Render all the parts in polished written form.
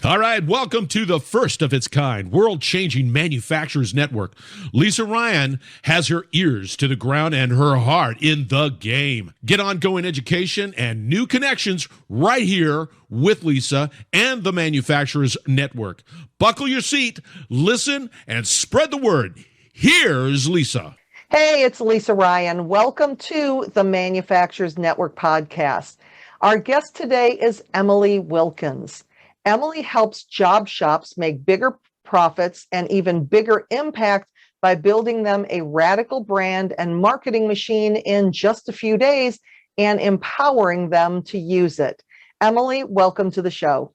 All right, welcome to the first of its kind, world-changing manufacturers network. Lisa Ryan has her ears to the ground and her heart in the game. Get ongoing education and new connections right here with Lisa and the Manufacturers Network. Buckle your seat, listen, and spread the word. Here's Lisa. Hey, it's Lisa Ryan. Welcome to the Manufacturers Network podcast. Our guest today is Emily Wilkens. Emily helps job shops make bigger profits and even bigger impact by building them a radical brand and marketing machine in just a few days and empowering them to use it. Emily, welcome to the show.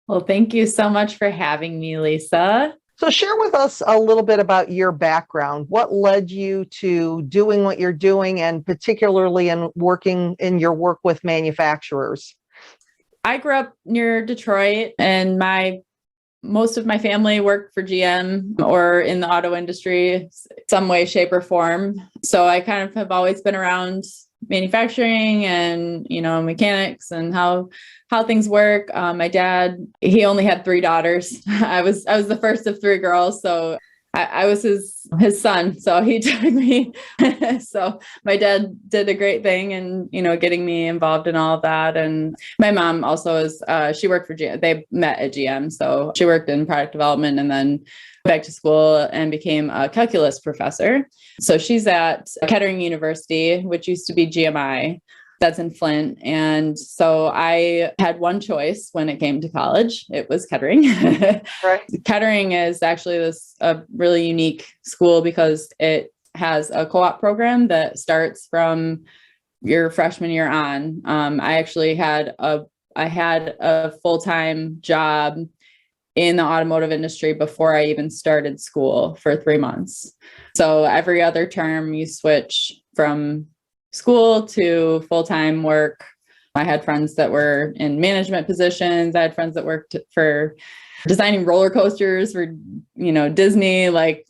Well, thank you so much for having me, Lisa. So share with us a little bit about your background. What led you to doing what you're doing, and particularly in working in your work with manufacturers? I grew up near Detroit, and most of my family worked for GM or in the auto industry, some way, shape, or form. So I kind of have always been around manufacturing and, mechanics and how things work. My dad, he only had 3 daughters. I was the first of 3 girls. So I was his son. So he took me. So my dad did a great thing and, getting me involved in all of that. And my mom also she worked for GM. They met at GM. So she worked in product development and then back to school and became a calculus professor. So she's at Kettering University, which used to be GMI. That's in Flint. And so I had one choice when it came to college. It was Kettering. Right. Kettering is actually a really unique school because it has a co-op program that starts from your freshman year on. I actually had a full-time job in the automotive industry before I even started school for 3 months. So every other term you switch from school to full-time work. I had friends that were in management positions. I had friends that worked for designing roller coasters for, Disney, like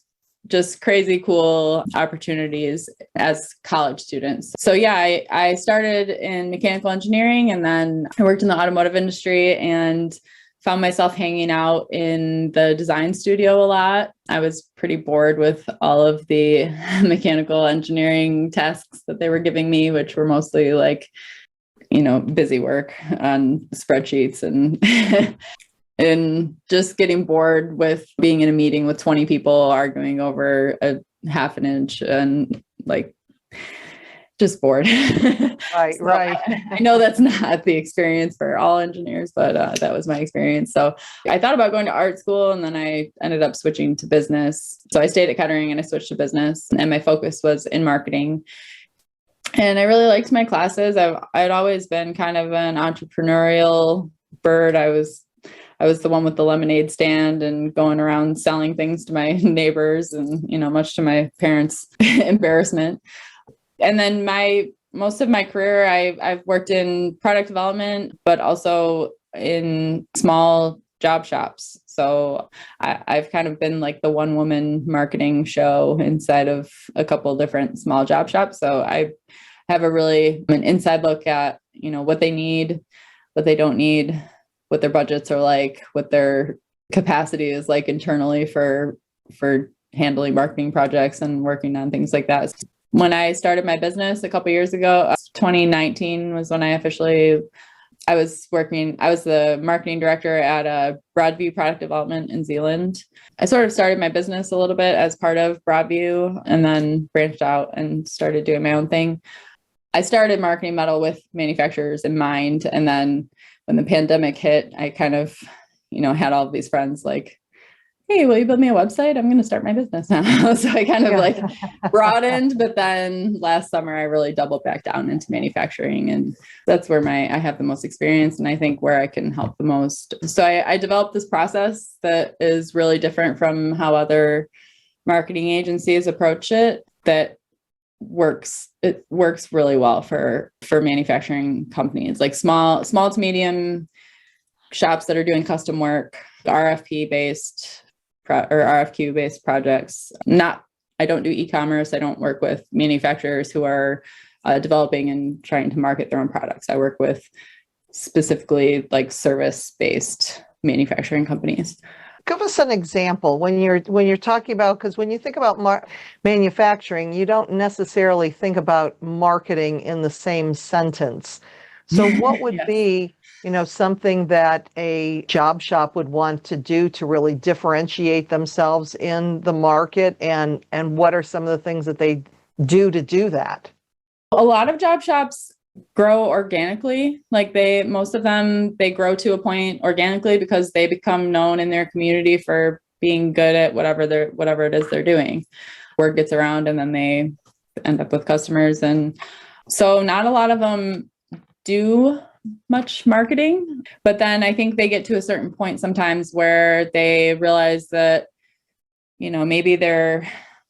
just crazy cool opportunities as college students. So yeah, I started in mechanical engineering and then I worked in the automotive industry and found myself hanging out in the design studio a lot. I was pretty bored with all of the mechanical engineering tasks that they were giving me, which were mostly like, busy work on spreadsheets and and just getting bored with being in a meeting with 20 people arguing over a half an inch and like just bored. Right, So right. I know that's not the experience for all engineers, but that was my experience. So I thought about going to art school and then I ended up switching to business. So I stayed at Kettering and I switched to business and my focus was in marketing. And I really liked my classes. I'd always been kind of an entrepreneurial bird. I was the one with the lemonade stand and going around selling things to my neighbors and, much to my parents' embarrassment. And then most of my career, I've worked in product development, but also in small job shops. So I've kind of been like the one woman marketing show inside of a couple different small job shops. So I have an inside look at, what they need, what they don't need, what their budgets are like, what their capacity is like internally for handling marketing projects and working on things like that. When I started my business a couple of years ago, 2019 was when I was the marketing director at Broadview Product Development in Zealand. I sort of started my business a little bit as part of Broadview and then branched out and started doing my own thing. I started Marketing Metal with manufacturers in mind. And then when the pandemic hit, I kind of, had all of these friends like, hey, will you build me a website? I'm going to start my business now. So I kind of broadened, but then last summer I really doubled back down into manufacturing. And that's where I have the most experience and I think where I can help the most. So I developed this process that is really different from how other marketing agencies approach it that works really well for manufacturing companies, like small to medium shops that are doing custom work, RFQ based projects. I don't do e-commerce. I don't work with manufacturers who are developing and trying to market their own products. I work with specifically like service-based manufacturing companies. Give us an example when you're talking about, because when you think about manufacturing, you don't necessarily think about marketing in the same sentence. So what would Yes. be, something that a job shop would want to do to really differentiate themselves in the market, and what are some of the things that they do to do that? A lot of job shops grow organically. Like most of them, they grow to a point organically because they become known in their community for being good at whatever it is they're doing. Word gets around and then they end up with customers. And so not a lot of them do much marketing, but then I think they get to a certain point sometimes where they realize that, maybe they're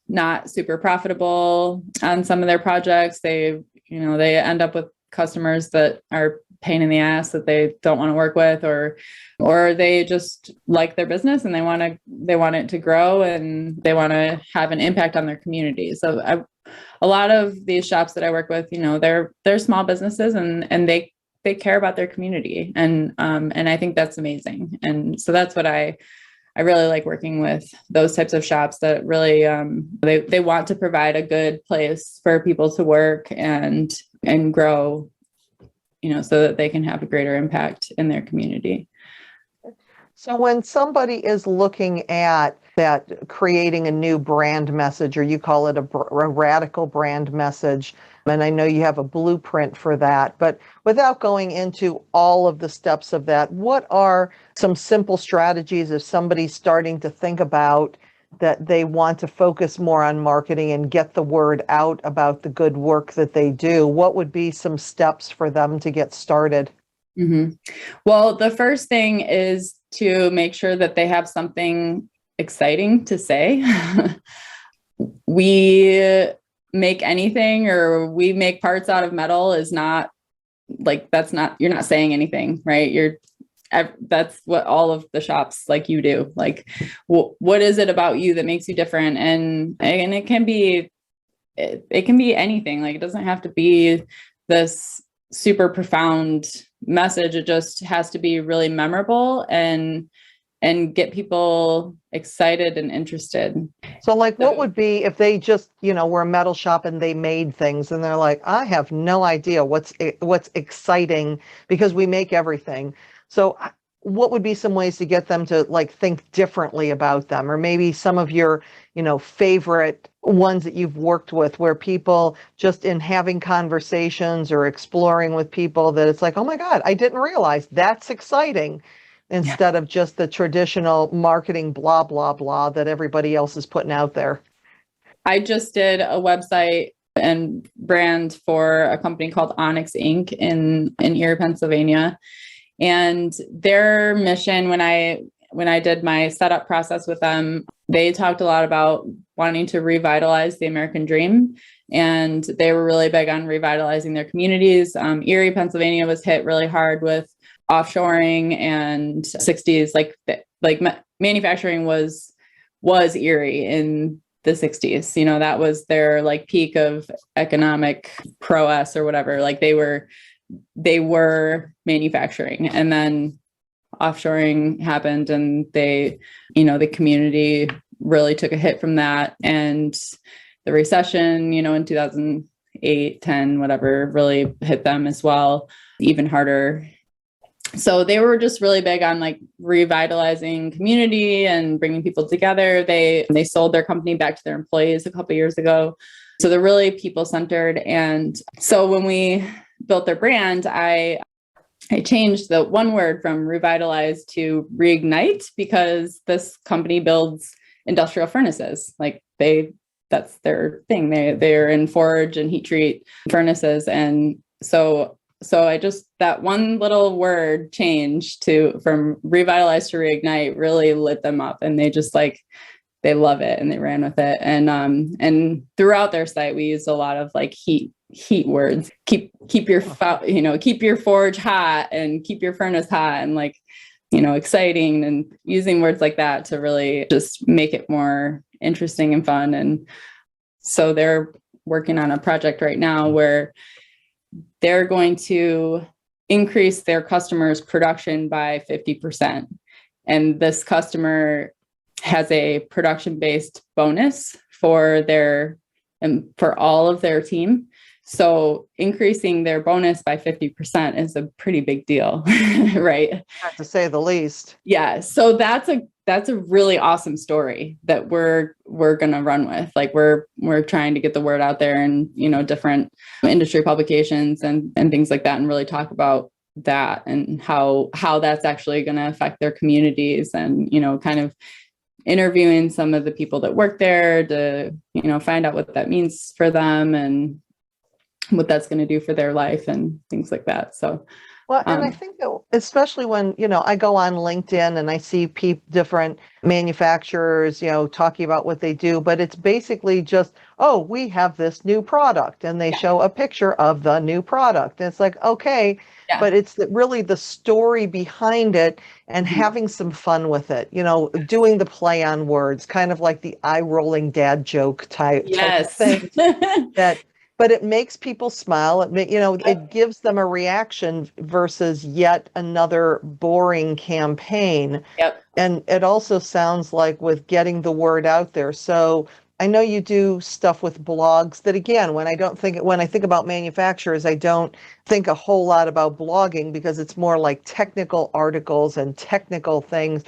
not super profitable on some of their projects. They end up with customers that are pain in the ass that they don't want to work with, or they just like their business and they want it to grow and they want to have an impact on their community. So a lot of these shops that I work with, they're small businesses and they care about their community. And I think that's amazing. And so that's what I really like working with those types of shops that really, they want to provide a good place for people to work and grow, so that they can have a greater impact in their community. So when somebody is looking at that, creating a new brand message, or you call it a radical brand message, and I know you have a blueprint for that, but without going into all of the steps of that, what are some simple strategies if somebody's starting to think about that they want to focus more on marketing and get the word out about the good work that they do? What would be some steps for them to get started? Mm-hmm. Well, the first thing is to make sure that they have something exciting to say. We make anything, or we make parts out of metal is not like, you're not saying anything, right? That's what all of the shops like you do. Like, what is it about you that makes you different? And it can be anything. Like, it doesn't have to be this super profound message. It just has to be really memorable and get people excited and interested. So like, what would be if they just, were a metal shop and they made things and they're like, I have no idea what's exciting because we make everything. So what would be some ways to get them to like think differently about them? Or maybe some of your, favorite ones that you've worked with, where people just in having conversations or exploring with people that it's like, oh my God, I didn't realize that's exciting, instead of just the traditional marketing blah, blah, blah that everybody else is putting out there. I just did a website and brand for a company called Onyx Inc. in Erie, Pennsylvania. And their mission, when I did my setup process with them, they talked a lot about wanting to revitalize the American dream. And they were really big on revitalizing their communities. Erie, Pennsylvania was hit really hard with offshoring and 60s, like manufacturing was Erie in the 60s. That was their like peak of economic prowess or whatever. Like they were manufacturing, and then offshoring happened and the community really took a hit from that. And the recession, in 2008, 10, whatever, really hit them as well, even harder. So they were just really big on like revitalizing community and bringing people together. They sold their company back to their employees a couple of years ago. So they're really people-centered. And so when we built their brand, I changed the one word from revitalize to reignite, because this company builds industrial furnaces. Like that's their thing. They're in forge and heat treat furnaces. And so I just, that one little word change from revitalize to reignite really lit them up, and they just they love it and they ran with it. And throughout their site, we used a lot of like heat words. Keep your forge hot and keep your furnace hot, and exciting, and using words like that to really just make it more interesting and fun. And so they're working on a project right now where they're going to increase their customers' production by 50%. And this customer has a production-based bonus for for all of their team. So increasing their bonus by 50% is a pretty big deal, right? To say the least. Yeah. So that's a really awesome story that we're going to run with. Like we're trying to get the word out there and, different industry publications and things like that, and really talk about that and how that's actually going to affect their communities, and, kind of interviewing some of the people that work there to, find out what that means for them and what that's going to do for their life and things like that. So, well, and I think that especially when, I go on LinkedIn and I see different manufacturers, talking about what they do, but it's basically just, oh, we have this new product, and they show a picture of the new product. And it's like, okay, but it's really the story behind it and having some fun with it, doing the play on words, kind of like the eye rolling dad joke type of thing but it makes people smile. It gives them a reaction versus yet another boring campaign. Yep. And it also sounds like with getting the word out there. So I know you do stuff with blogs that, again, when I think about manufacturers, I don't think a whole lot about blogging, because it's more like technical articles and technical things,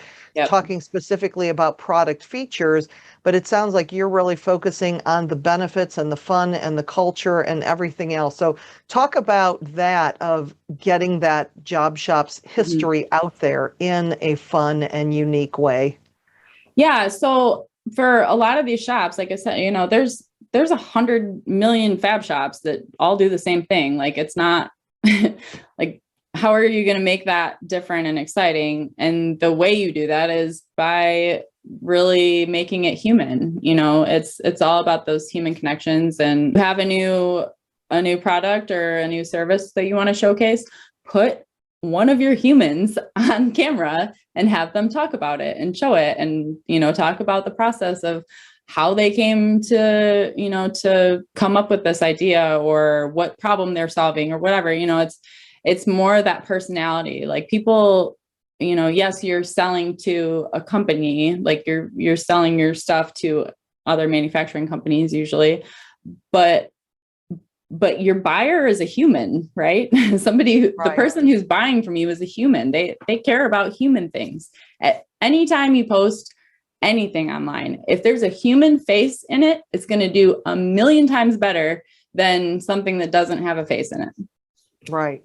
talking specifically about product features. But it sounds like you're really focusing on the benefits and the fun and the culture and everything else. So talk about that, of getting that job shop's history out there in a fun and unique way. Yeah. So for a lot of these shops, like I said, there's 100 million fab shops that all do the same thing. Like, it's not like, how are you going to make that different and exciting? And the way you do that is by really making it human. It's all about those human connections. And you have a new product or a new service that you want to showcase, put one of your humans on camera and have them talk about it and show it, and, talk about the process of how they came to, to come up with this idea, or what problem they're solving, or whatever. It's more that personality. Like, people, yes, you're selling to a company, like you're selling your stuff to other manufacturing companies usually, but your buyer is a human, right? The person who's buying from you is a human. They care about human things. At any time you post anything online, if there's a human face in it, it's going to do 1,000,000 times better than something that doesn't have a face in it. Right.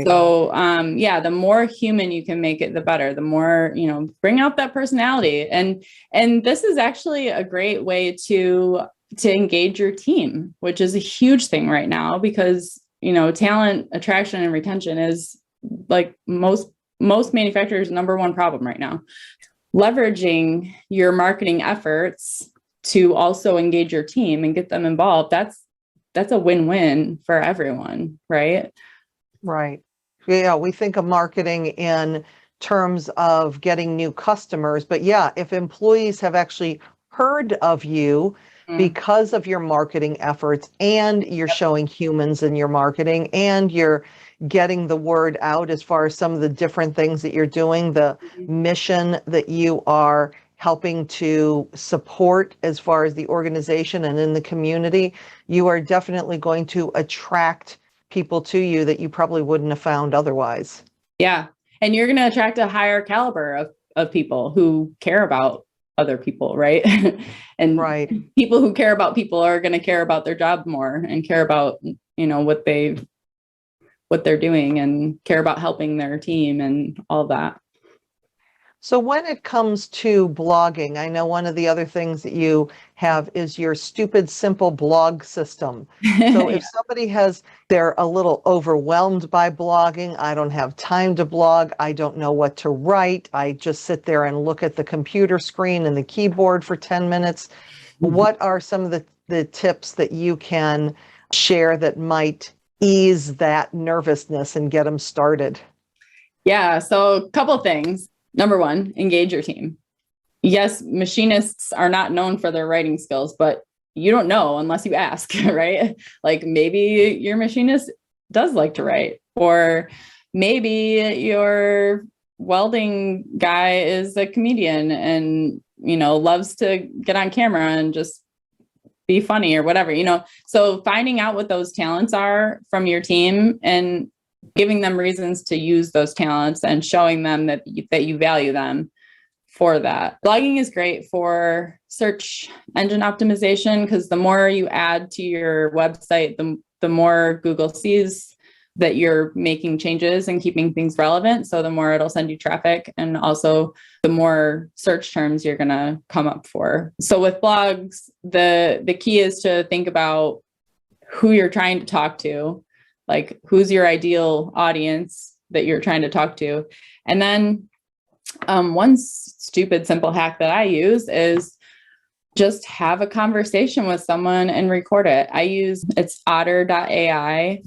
So, the more human you can make it, the better. The more, bring out that personality. And this is actually a great way to engage your team, which is a huge thing right now, because, talent attraction and retention is, like, most manufacturers' number one problem right now. Leveraging your marketing efforts to also engage your team and get them involved, that's a win-win for everyone, right? Right. Yeah, we think of marketing in terms of getting new customers, but if employees have actually heard of you because of your marketing efforts, and you're showing humans in your marketing, and you're getting the word out as far as some of the different things that you're doing, the mission that you are helping to support as far as the organization and in the community, you are definitely going to attract people to you that you probably wouldn't have found otherwise. Yeah. And you're going to attract a higher caliber of people who care about other people, right? And people who care about people are going to care about their job more, and care about, what they're doing, and care about helping their team and all that. So when it comes to blogging, I know one of the other things that you have is your stupid, simple blog system. So if somebody they're a little overwhelmed by blogging, I don't have time to blog, I don't know what to write, I just sit there and look at the computer screen and the keyboard for 10 minutes. What are some of the tips that you can share that might ease that nervousness and get them started? Yeah, so a couple things. Number one, engage your team. Yes, machinists are not known for their writing skills, but you don't know unless you ask, right? Like, maybe your machinist does like to write, or maybe your welding guy is a comedian and, loves to get on camera and just be funny or whatever, so finding out what those talents are from your team and giving them reasons to use those talents and showing them that you value them for that. Blogging is great for search engine optimization because the more you add to your website, the more Google sees that you're making changes and keeping things relevant. So the more it'll send you traffic, and also the more search terms you're going to come up for. So with blogs, the key is to think about who you're trying to talk to, like who's your ideal audience that you're trying to talk to. And then one stupid, simple hack that I use is just have a conversation with someone and record it. It's otter.ai.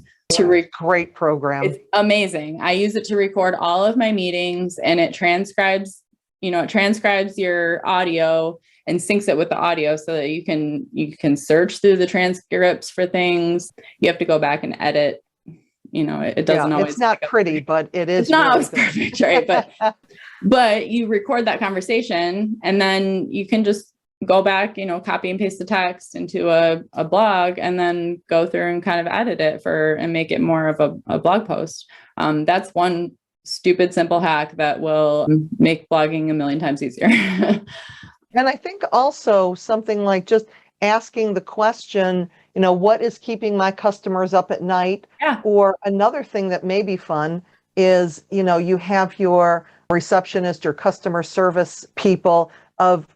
Great program. It's amazing. I use it to record all of my meetings, and it transcribes your audio and syncs it with the audio so that you can search through the transcripts for things. You have to go back and edit. It doesn't always. It's not pretty, but it is. It's not always perfect, right? But you record that conversation, and then you can just go back, copy and paste the text into a blog, and then go through and kind of edit it and make it more of a blog post. That's one stupid, simple hack that will make blogging a million times easier. And I think also something like just asking the question, what is keeping my customers up at night? Yeah. Or another thing that may be fun is, you have your receptionist or customer service people of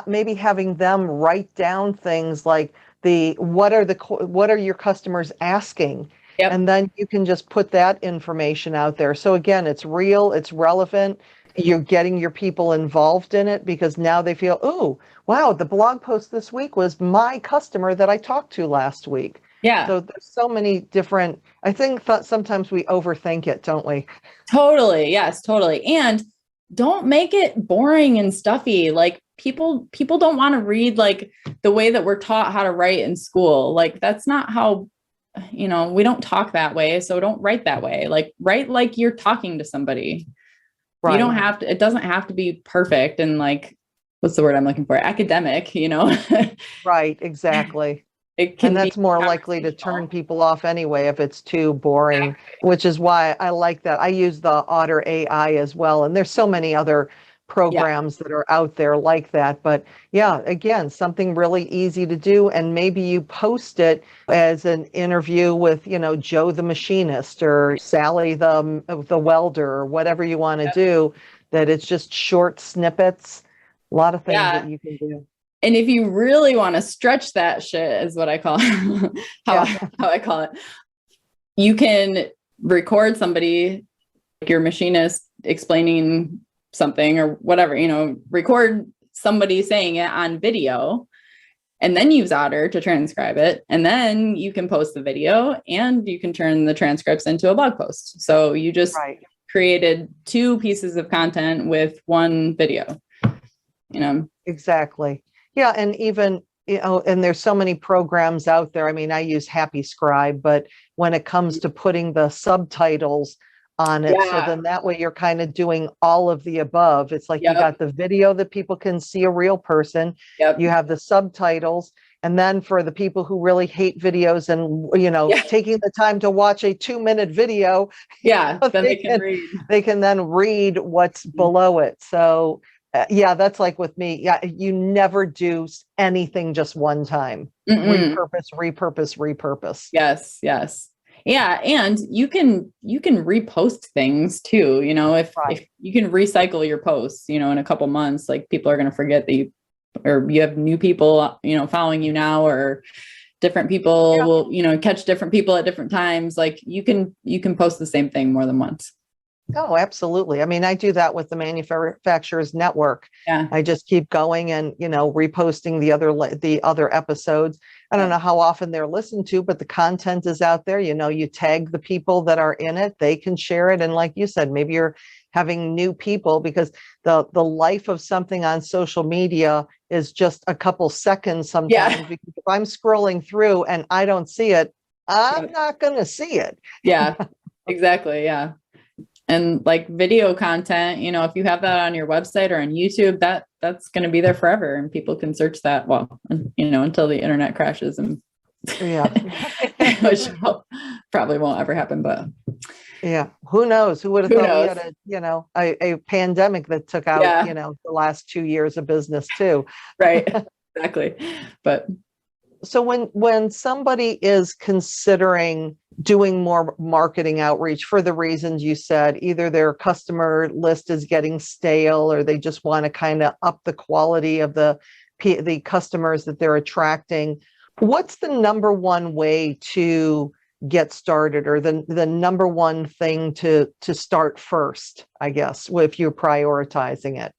maybe having them write down things like what are your customers asking? Yep. And then you can just put that information out there. So again, it's real, it's relevant. You're getting your people involved in it because now they feel, oh, wow, the blog post this week was my customer that I talked to last week. Yeah. So there's so many different, I think sometimes we overthink it, don't we? Totally. Yes, totally. And don't make it boring and stuffy. Like people don't want to read like the way that we're taught how to write in school. Like that's not how, we don't talk that way. So don't write that way. Like write like you're talking to somebody. Right. You don't have to, it doesn't have to be perfect and like, what's the word I'm looking for? Academic, Right, exactly. And that's more likely to turn people off anyway if it's too boring, which is why I like that. I use the Otter AI as well. And there's so many other programs that are out there like that. But yeah, again, something really easy to do. And maybe you post it as an interview with, Joe the machinist or Sally the welder or whatever you want to do, that it's just short snippets, a lot of things that you can do. And if you really want to stretch that shit, is what I call how I call it. You can record somebody, like your machinist, explaining something or whatever, record somebody saying it on video, and then use Otter to transcribe it. And then you can post the video and you can turn the transcripts into a blog post. So you just created two pieces of content with one video, Exactly. Yeah. And even, and there's so many programs out there. I mean, I use Happy Scribe, but when it comes to putting the subtitles on it, so then that way you're kind of doing all of the above. It's like you got the video that people can see a real person. You have the subtitles. And then for the people who really hate videos and, taking the time to watch a 2-minute video, then they can then read what's below it. So that's like with me. Yeah, you never do anything just one time. Repurpose. Yes. Yeah, and you can repost things too. If you can recycle your posts, in a couple months, like people are going to forget that you have new people, following you now, or different people will, catch different people at different times. Like you can post the same thing more than once. Oh, absolutely. I mean, I do that with the Manufacturers Network. Yeah. I just keep going and, reposting the other episodes. I don't know how often they're listened to, but the content is out there. You tag the people that are in it, they can share it. And like you said, maybe you're having new people, because the life of something on social media is just a couple seconds sometimes. Yeah. Because if I'm scrolling through and I don't see it, I'm not going to see it. Yeah, exactly. Yeah. And like video content, if you have that on your website or on YouTube, that's going to be there forever, and people can search that, well, until the internet crashes, and Yeah. which probably won't ever happen, but yeah, who knows? Who would have who thought we knows? had a pandemic that took out, Yeah. The last 2 years of business too. Right. Exactly. But So when somebody is considering doing more marketing outreach for the reasons you said, either their customer list is getting stale, or they just want to kind of up the quality of the customers that they're attracting, what's the number one way to get started, or the number one thing to start first, I guess, if you're prioritizing it?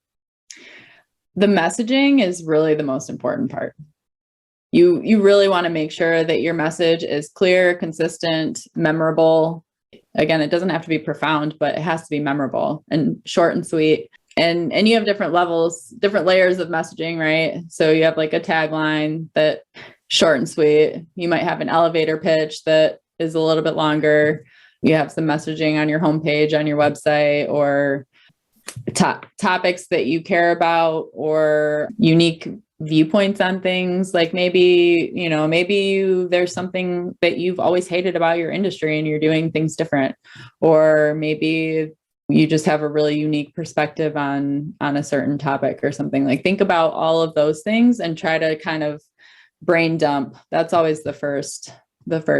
the messaging is really the most important part. You really want to make sure that your message is clear, consistent, memorable. Again, it doesn't have to be profound, but it has to be memorable and short and sweet. And you have different levels, different layers of messaging, right? So you have like a tagline that short and sweet. You might have an elevator pitch that is a little bit longer. You have some messaging on your homepage, on your website, or topics that you care about, or unique viewpoints on things. Like maybe there's something that you've always hated about your industry and you're doing things different, or maybe you just have a really unique perspective on a certain topic or something. Like, think about all of those things and try to kind of brain dump. That's always the first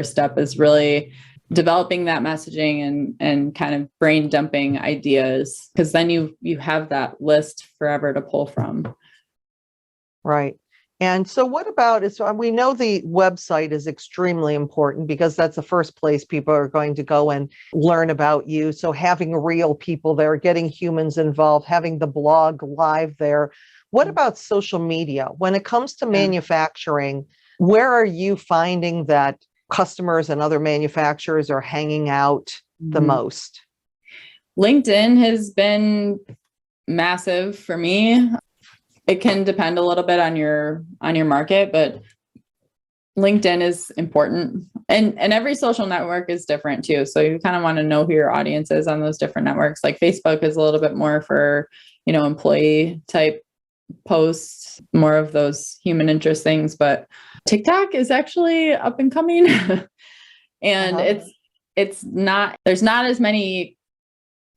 step, is really developing that messaging and kind of brain dumping ideas, because then you have that list forever to pull from. Right. And so what about it? So we know the website is extremely important, because that's the first place people are going to go and learn about you. So having real people there, getting humans involved, having the blog live there. What about social media? When it comes to manufacturing, where are you finding that customers and other manufacturers are hanging out the most? LinkedIn has been massive for me. It can depend a little bit on your market, but LinkedIn is important. And every social network is different too. So you kind of want to know who your audience is on those different networks. Like Facebook is a little bit more for, employee type posts, more of those human interest things. But TikTok is actually up and coming. And it's not, there's not as many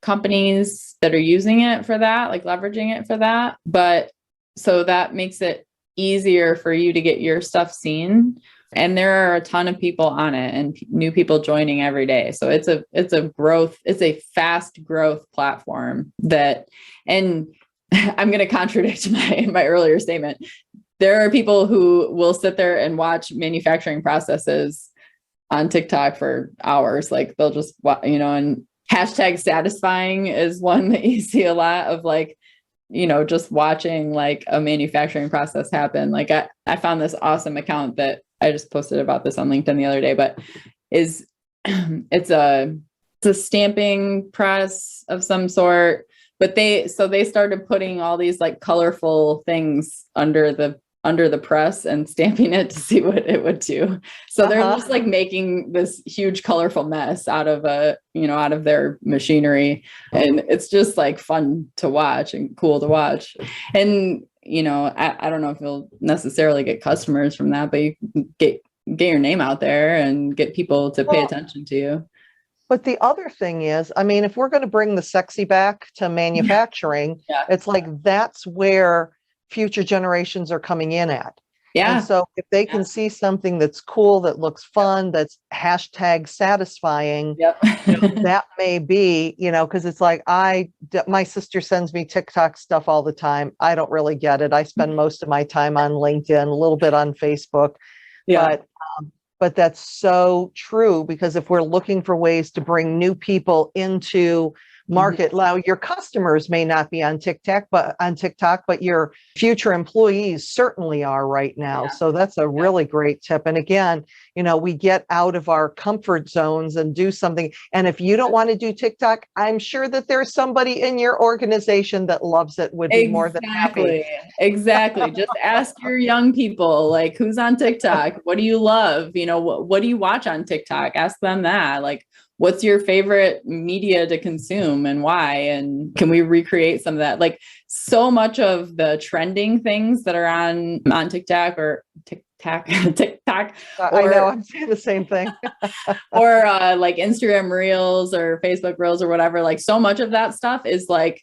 companies that are using it for that, like leveraging it for that. But so that makes it easier for you to get your stuff seen. And there are a ton of people on it and new people joining every day. So it's a fast growth platform and I'm going to contradict my earlier statement. There are people who will sit there and watch manufacturing processes on TikTok for hours. Like, they'll just, and hashtag satisfying is one that you see a lot of, like, just watching like a manufacturing process happen. Like I found this awesome account that I just posted about this on LinkedIn the other day, but it's a stamping press of some sort, but they started putting all these like colorful things under the press and stamping it to see what it would do. So they're just like making this huge colorful mess out of their machinery. And it's just like fun to watch and cool to watch. And, I don't know if you'll necessarily get customers from that, but you can get your name out there and get people to pay attention to you. But the other thing is, if we're going to bring the sexy back to manufacturing, it's like, that's where future generations are coming in at. Yeah. And so if they can see something that's cool, that looks fun, that's hashtag satisfying, that may be, because it's like, my sister sends me TikTok stuff all the time. I don't really get it. I spend most of my time on LinkedIn, a little bit on Facebook. Yeah. But that's so true, because if we're looking for ways to bring new people into market, now your customers may not be on TikTok, but your future employees certainly are right now. So that's a really great tip. And again, we get out of our comfort zones and do something. And if you don't want to do TikTok, I'm sure that there's somebody in your organization that loves it, would be more than happy. Exactly. Just ask your young people, like, who's on TikTok? What do you love? What do you watch on TikTok? Ask them that. Like, what's your favorite media to consume and why? And can we recreate some of that? Like so much of the trending things that are on TikTok or TikTok. I know, I'm saying the same thing. Or like Instagram Reels or Facebook Reels or whatever. Like so much of that stuff is like,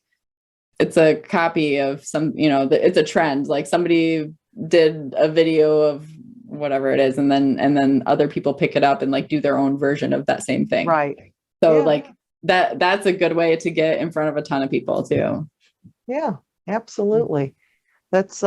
it's a copy of some, it's a trend. Like somebody did a video of whatever it is, and then other people pick it up and like do their own version of that same thing. Right. So like that's a good way to get in front of a ton of people too. Yeah, absolutely. That's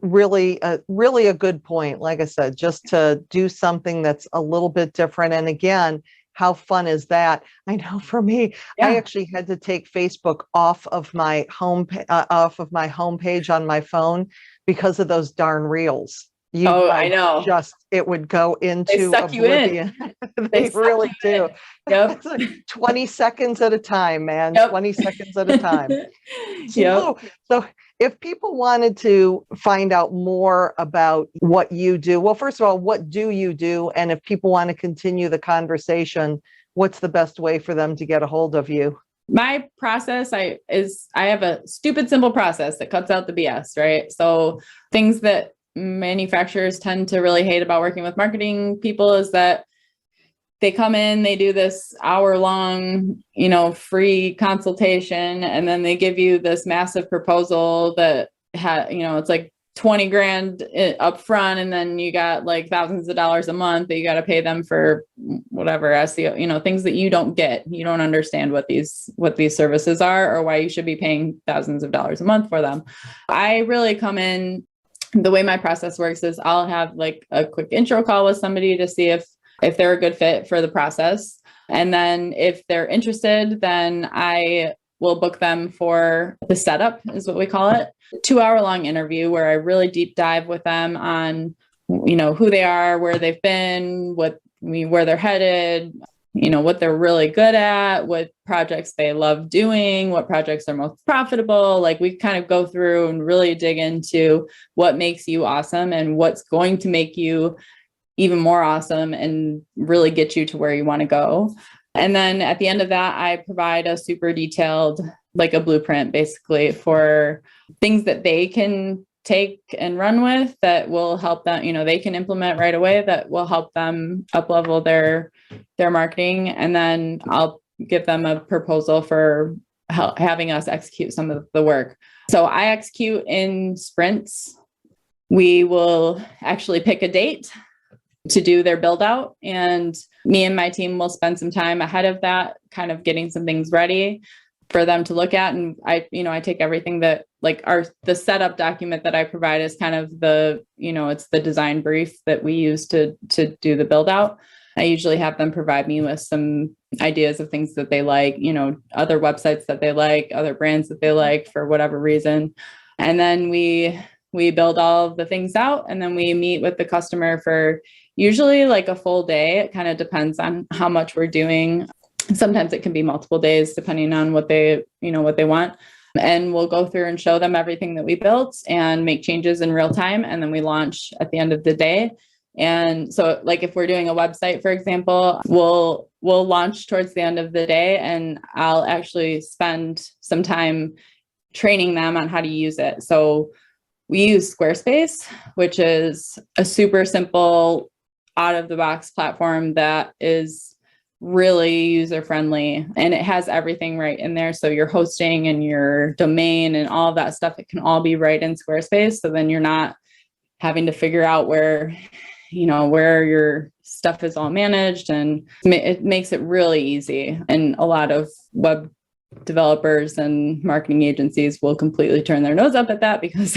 really a good point. Like I said, just to do something that's a little bit different. And again, how fun is that? I know for me, I actually had to take Facebook off of my homepage on my phone because of those darn reels. I know. It would go into they suck oblivion. You in. They really do. Yep. Like 20 seconds at a time, man. Yep. 20 seconds at a time. So if people wanted to find out more about what you do, well, first of all, what do you do? And if people want to continue the conversation, what's the best way for them to get a hold of you? My process I have a stupid simple process that cuts out the BS, right? So things that manufacturers tend to really hate about working with marketing people is that they come in, they do this hour-long, free consultation, and then they give you this massive proposal that it's like 20 grand up front, and then you got like thousands of dollars a month that you got to pay them for whatever SEO, things that you don't get. You don't understand what these services are or why you should be paying thousands of dollars a month for them. I really come in, the way my process works is I'll have like a quick intro call with somebody to see if they're a good fit for the process. And then if they're interested, then I will book them for the setup, is what we call it. 2-hour-long interview where I really deep dive with them on, who they are, where they've been, where they're headed, what they're really good at, what projects they love doing, what projects are most profitable. Like we kind of go through and really dig into what makes you awesome and what's going to make you even more awesome and really get you to where you want to go. And then at the end of that, I provide a super detailed, like a blueprint basically for things that they can take and run with that will help them, they can implement right away that will help them up-level their marketing. And then I'll give them a proposal for having us execute some of the work. So I execute in sprints. We will actually pick a date to do their build out, and me and my team will spend some time ahead of that, kind of getting some things ready for them to look at. And I take everything that the setup document that I provide is kind of it's the design brief that we use to do the build out. I usually have them provide me with some ideas of things that they like, other websites that they like, other brands that they like for whatever reason. And then we build all of the things out, and then we meet with the customer for usually like a full day. It kind of depends on how much we're doing. Sometimes it can be multiple days depending on what they want. And we'll go through and show them everything that we built and make changes in real time. And then we launch at the end of the day. And so like if we're doing a website, for example, we'll launch towards the end of the day, and I'll actually spend some time training them on how to use it. So we use Squarespace, which is a super simple out of the box platform that is really user friendly, and it has everything right in there. So your hosting and your domain and all of that stuff, it can all be right in Squarespace. So then you're not having to figure out where your stuff is all managed, and it makes it really easy. And a lot of web developers and marketing agencies will completely turn their nose up at that because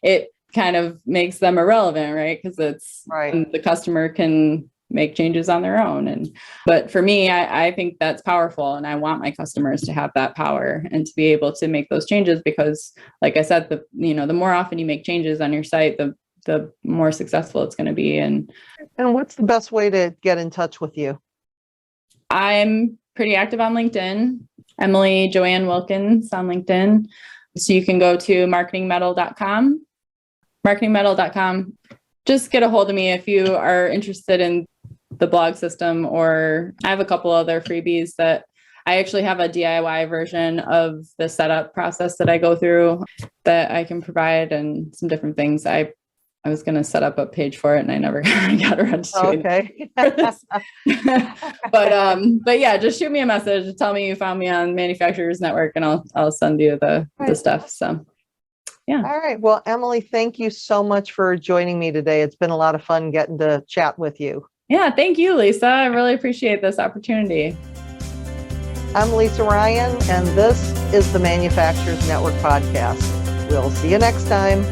it kind of makes them irrelevant, right? Because it's right. The customer can make changes on their own. But for me, I think that's powerful, and I want my customers to have that power and to be able to make those changes, because like I said, the more often you make changes on your site, the more successful it's going to be. And what's the best way to get in touch with you? I'm pretty active on LinkedIn, Emily Joanne Wilkens on LinkedIn. So you can go to marketingmetal.com. Marketingmetal.com. Just get a hold of me if you are interested in the blog system, or I have a couple other freebies that I actually have a DIY version of the setup process that I go through that I can provide, and some different things. I was going to set up a page for it and I never got around to doing Okay. but yeah, just shoot me a message. Tell me you found me on Manufacturers Network and I'll send you the stuff. So yeah. All right. Well, Emily, thank you so much for joining me today. It's been a lot of fun getting to chat with you. Yeah. Thank you, Lisa. I really appreciate this opportunity. I'm Lisa Ryan, and this is the Manufacturers Network podcast. We'll see you next time.